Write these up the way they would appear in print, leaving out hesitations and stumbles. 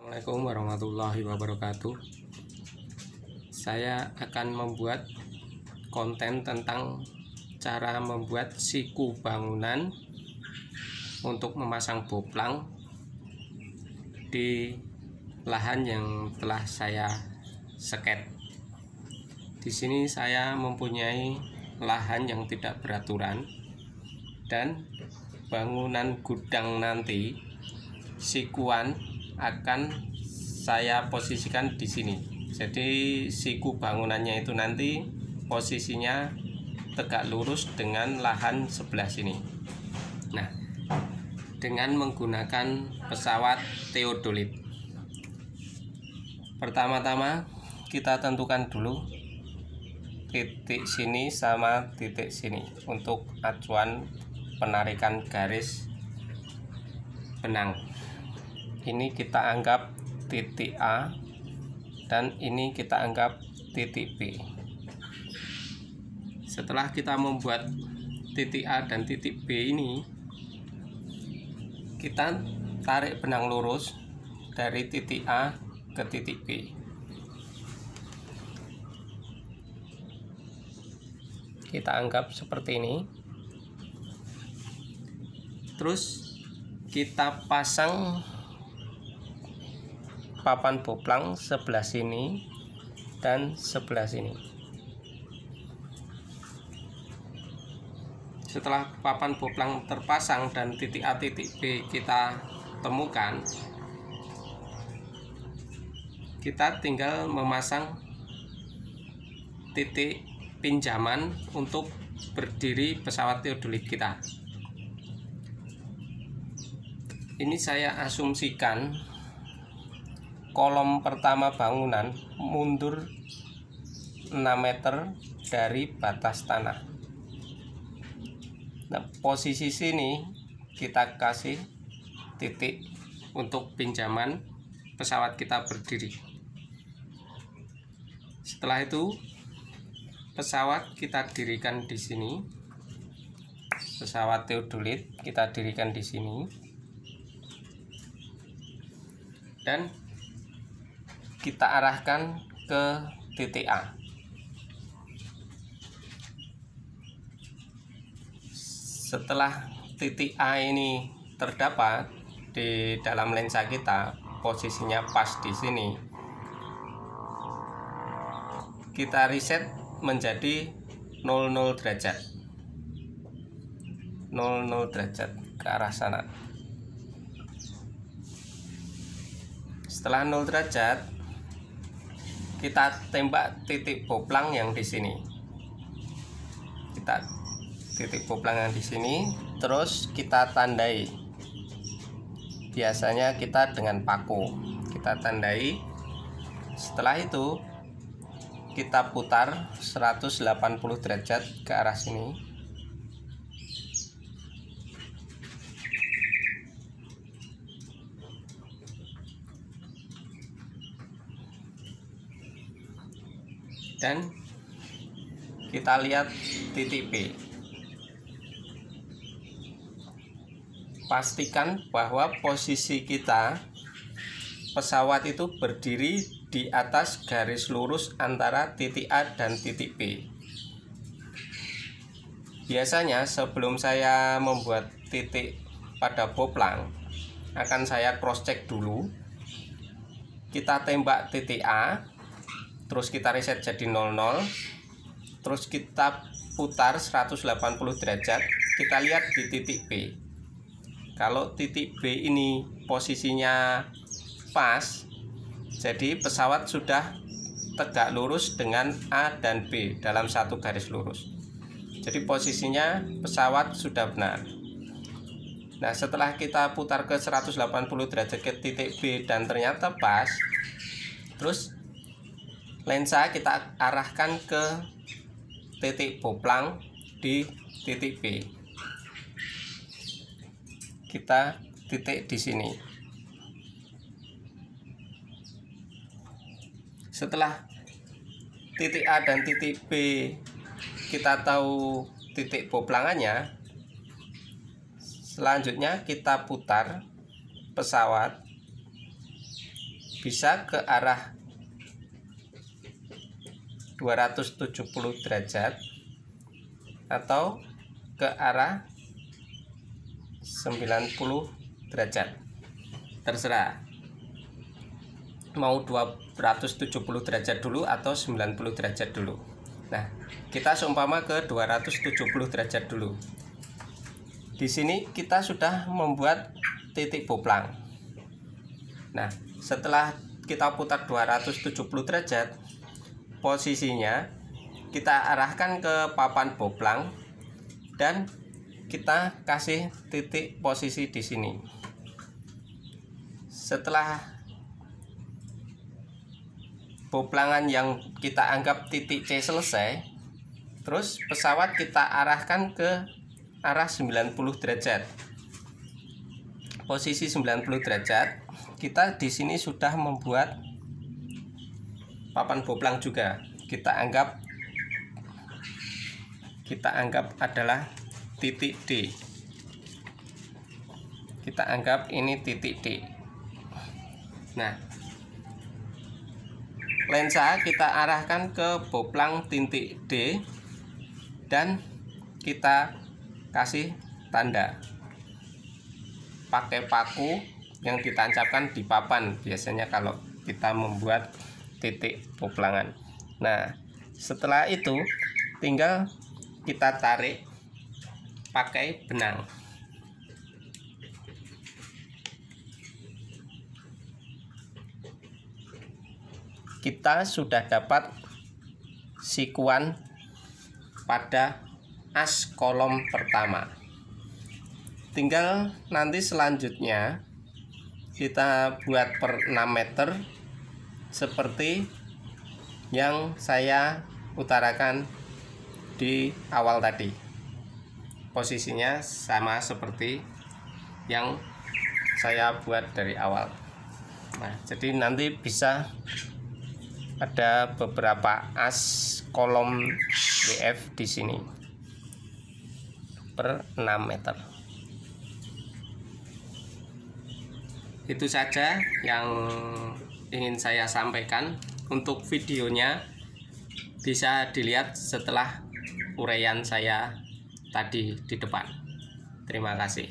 Assalamualaikum warahmatullahi wabarakatuh. Saya akan membuat konten tentang cara membuat siku bangunan untuk memasang boplang di lahan yang telah saya sket. Di sini saya mempunyai lahan yang tidak beraturan dan bangunan gudang nanti sikuan akan saya posisikan di sini. Jadi siku bangunannya itu nanti posisinya tegak lurus dengan lahan sebelah sini. Nah, dengan menggunakan pesawat theodolite. Pertama-tama kita tentukan dulu titik sini sama titik sini untuk acuan penarikan garis benang. Ini kita anggap titik A dan ini kita anggap titik B. Setelah kita membuat titik A dan titik B ini, kita tarik benang lurus dari titik A ke titik B. Kita anggap seperti ini. Terus kita pasang papan boplang sebelah sini dan sebelah sini. Setelah papan boplang terpasang dan titik A titik B kita temukan, kita tinggal memasang titik pinjaman untuk berdiri pesawat theodolite kita. Ini saya asumsikan kolom pertama bangunan mundur 6 meter dari batas tanah. Nah, posisi sini kita kasih titik untuk pinjaman pesawat kita berdiri. Setelah itu pesawat kita dirikan di sini. Pesawat theodolite kita dirikan di sini. Dan kita arahkan ke titik A. Setelah titik A ini terdapat di dalam lensa kita, posisinya pas di sini, kita reset menjadi 00 derajat. 00 derajat ke arah sana. Setelah 0 derajat, kita tembak titik boplang yang di sini. Kita titik boplang yang di sini, terus kita tandai. Biasanya kita dengan paku, kita tandai. Setelah itu kita putar 180 derajat ke arah sini. Dan kita lihat titik B. Pastikan bahwa posisi kita pesawat itu berdiri di atas garis lurus antara titik A dan titik B. Biasanya sebelum saya membuat titik pada boplang, akan saya cross check dulu. Kita tembak titik A, terus kita reset jadi 00, terus kita putar 180 derajat, kita lihat di titik B. Kalau titik B ini posisinya pas, jadi pesawat sudah tegak lurus dengan A dan B dalam satu garis lurus. Jadi posisinya pesawat sudah benar. Nah, setelah kita putar ke 180 derajat ke titik B dan ternyata pas, terus lensa kita arahkan ke titik boplang di titik B. Kita titik di sini. Setelah titik A dan titik B kita tahu titik boplangannya, selanjutnya kita putar pesawat bisa ke arah 270 derajat atau ke arah 90 derajat, terserah mau 270 derajat dulu atau 90 derajat dulu. Nah, kita seumpama ke 270 derajat dulu. Di sini kita sudah membuat titik boplang. Nah, setelah kita putar 270 derajat, posisinya kita arahkan ke papan boplang dan kita kasih titik posisi di sini. Setelah boplangan yang kita anggap titik C selesai, terus pesawat kita arahkan ke arah 90 derajat. Posisi 90 derajat, kita di sini sudah membuat papan boplang juga. Kita anggap adalah titik D. Kita anggap ini titik D. Nah, lensa kita arahkan ke boplang titik D dan kita kasih tanda pakai paku yang ditancapkan di papan, biasanya kalau kita membuat titik boplangan. Nah, setelah itu tinggal kita tarik pakai benang. Kita sudah dapat sikuan pada as kolom pertama. Tinggal nanti selanjutnya kita buat per 6 meter seperti yang saya utarakan di awal tadi. Posisinya sama seperti yang saya buat dari awal. Nah, jadi nanti bisa ada beberapa as kolom WF di sini per 6 meter. Itu saja yang ingin saya sampaikan. Untuk videonya bisa dilihat setelah uraian saya tadi di depan. Terima kasih.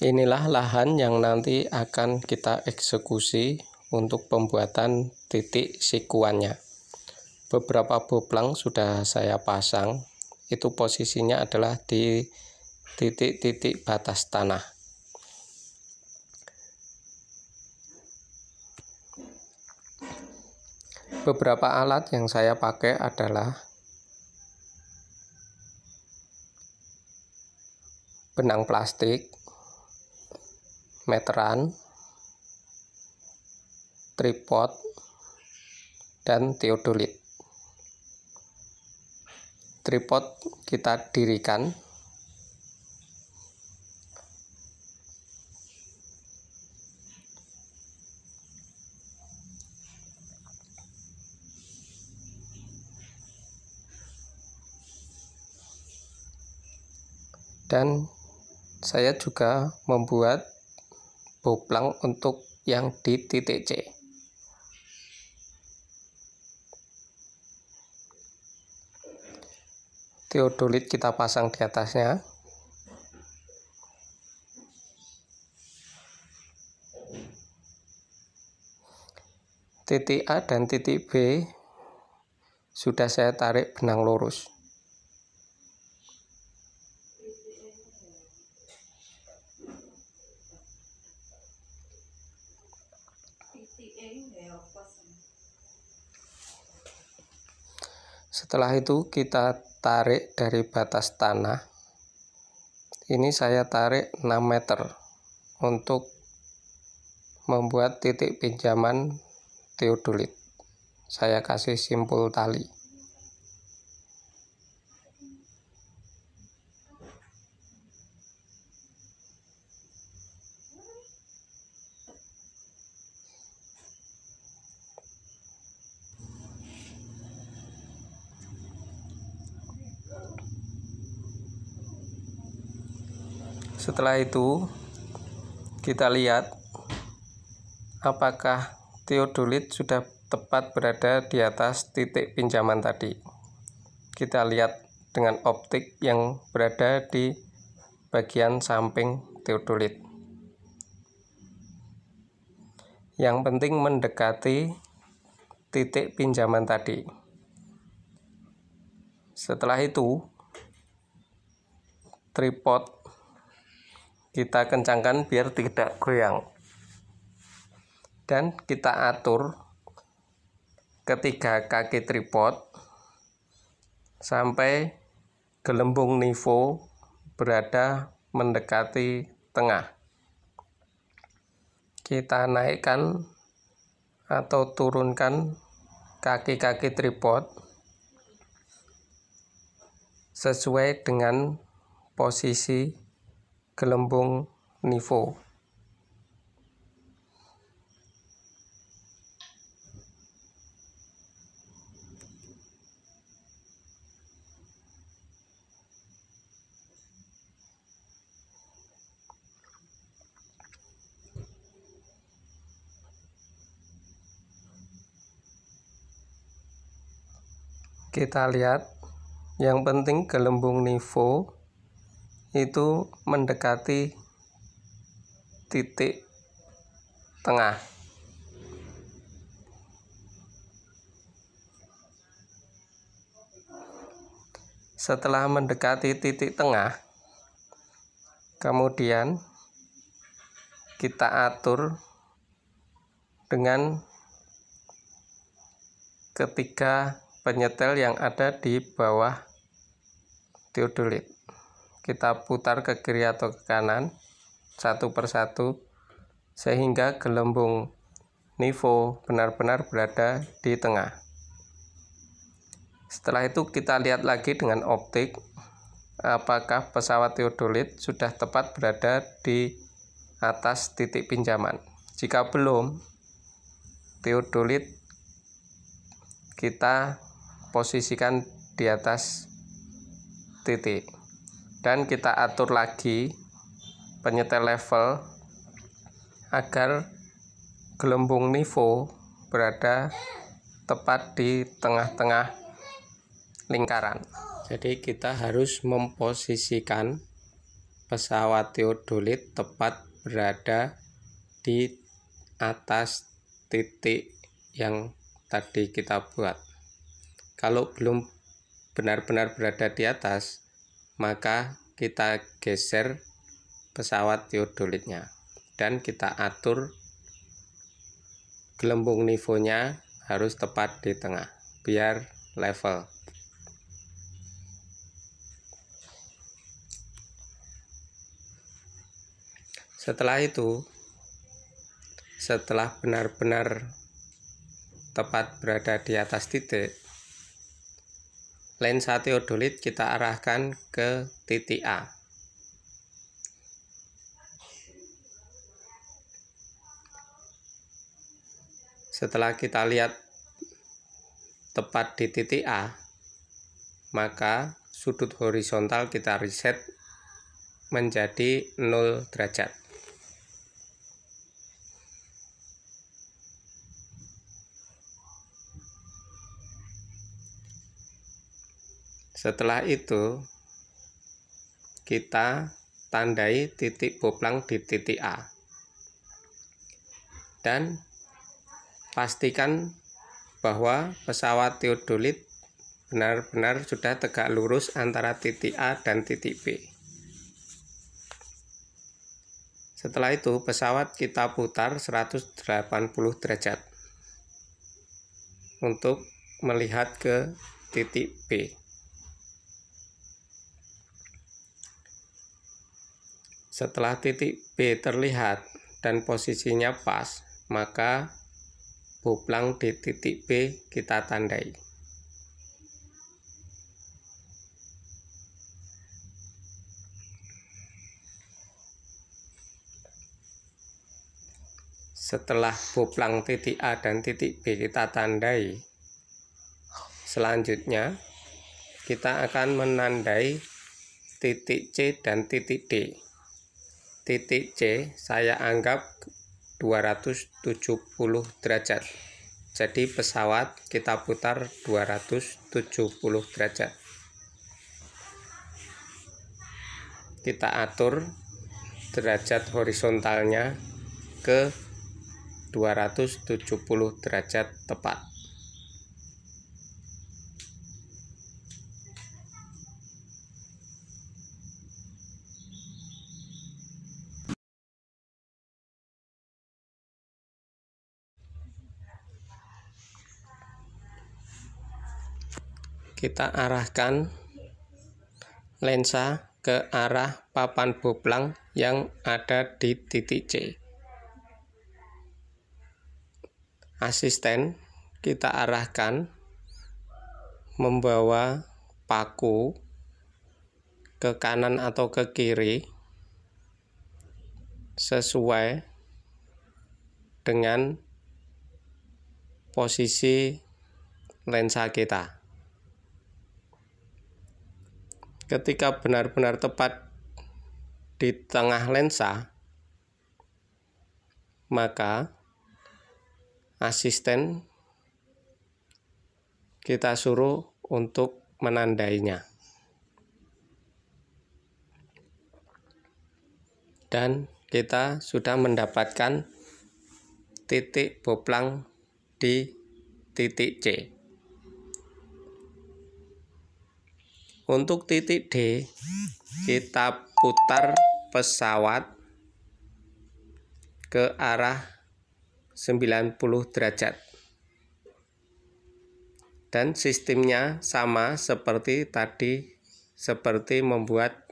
Inilah lahan yang nanti akan kita eksekusi untuk pembuatan titik sikuannya. Beberapa boplang sudah saya pasang. Itu posisinya adalah di titik-titik batas tanah. Beberapa alat yang saya pakai adalah benang plastik, meteran, tripod, dan teodolit. Tripod kita dirikan. Dan saya juga membuat boplang untuk yang di titik C. Teodolit kita pasang di atasnya. Titik A dan titik B sudah saya tarik benang lurus. Setelah itu kita tarik dari batas tanah. Ini saya tarik 6 meter untuk membuat titik pinjaman teodolit. Saya kasih simpul tali. Setelah itu kita lihat apakah teodolit sudah tepat berada di atas titik pinjaman tadi. Kita lihat dengan optik yang berada di bagian samping teodolit. Yang penting mendekati titik pinjaman tadi. Setelah itu, tripod kita kencangkan biar tidak goyang. Dan kita atur ketiga kaki tripod sampai gelembung nivo berada mendekati tengah. Kita naikkan atau turunkan kaki-kaki tripod sesuai dengan posisi gelembung nivo. Kita lihat, yang penting gelembung nivo itu mendekati titik tengah. Setelah mendekati titik tengah, kemudian kita atur dengan ketiga penyetel yang ada di bawah teodolit. Kita putar ke kiri atau ke kanan satu persatu sehingga gelembung nivo benar-benar berada di tengah. Setelah itu kita lihat lagi dengan optik apakah pesawat teodolit sudah tepat berada di atas titik pinjaman. Jika belum, teodolit kita posisikan di atas titik dan kita atur lagi penyetel level agar gelembung nivo berada tepat di tengah-tengah lingkaran. Jadi kita harus memposisikan pesawat teodolit tepat berada di atas titik yang tadi kita buat. Kalau belum benar-benar berada di atas, maka kita geser pesawat teodolitnya dan kita atur gelembung nivonya harus tepat di tengah biar level. Setelah itu, setelah benar-benar tepat berada di atas titik, lensa teodolit kita arahkan ke titik A. Setelah kita lihat tepat di titik A, maka sudut horizontal kita reset menjadi 0 derajat. Setelah itu, kita tandai titik boplang di titik A. Dan pastikan bahwa pesawat teodolit benar-benar sudah tegak lurus antara titik A dan titik B. Setelah itu, pesawat kita putar 180 derajat untuk melihat ke titik B. Setelah titik B terlihat dan posisinya pas, maka boplang di titik B kita tandai. Setelah boplang titik A dan titik B kita tandai, selanjutnya kita akan menandai titik C dan titik D. Titik C saya anggap 270 derajat. Jadi pesawat kita putar 270 derajat. Kita atur derajat horizontalnya ke 270 derajat tepat. Kita arahkan lensa ke arah papan boplang yang ada di titik C. Asisten kita arahkan membawa paku ke kanan atau ke kiri sesuai dengan posisi lensa kita. Ketika benar-benar tepat di tengah lensa, maka asisten kita suruh untuk menandainya. Dan kita sudah mendapatkan titik boplang di titik C. Untuk titik D, kita putar pesawat ke arah 90 derajat. Dan sistemnya sama seperti tadi, seperti membuat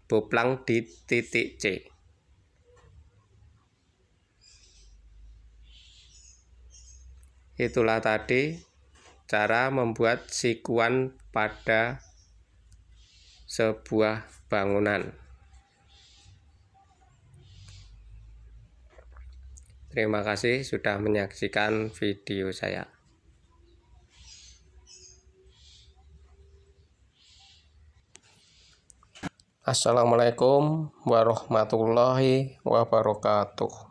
boplang di titik C. Itulah tadi cara membuat sikuan pada sebuah bangunan. Terima kasih sudah menyaksikan video saya. Assalamualaikum warahmatullahi wabarakatuh.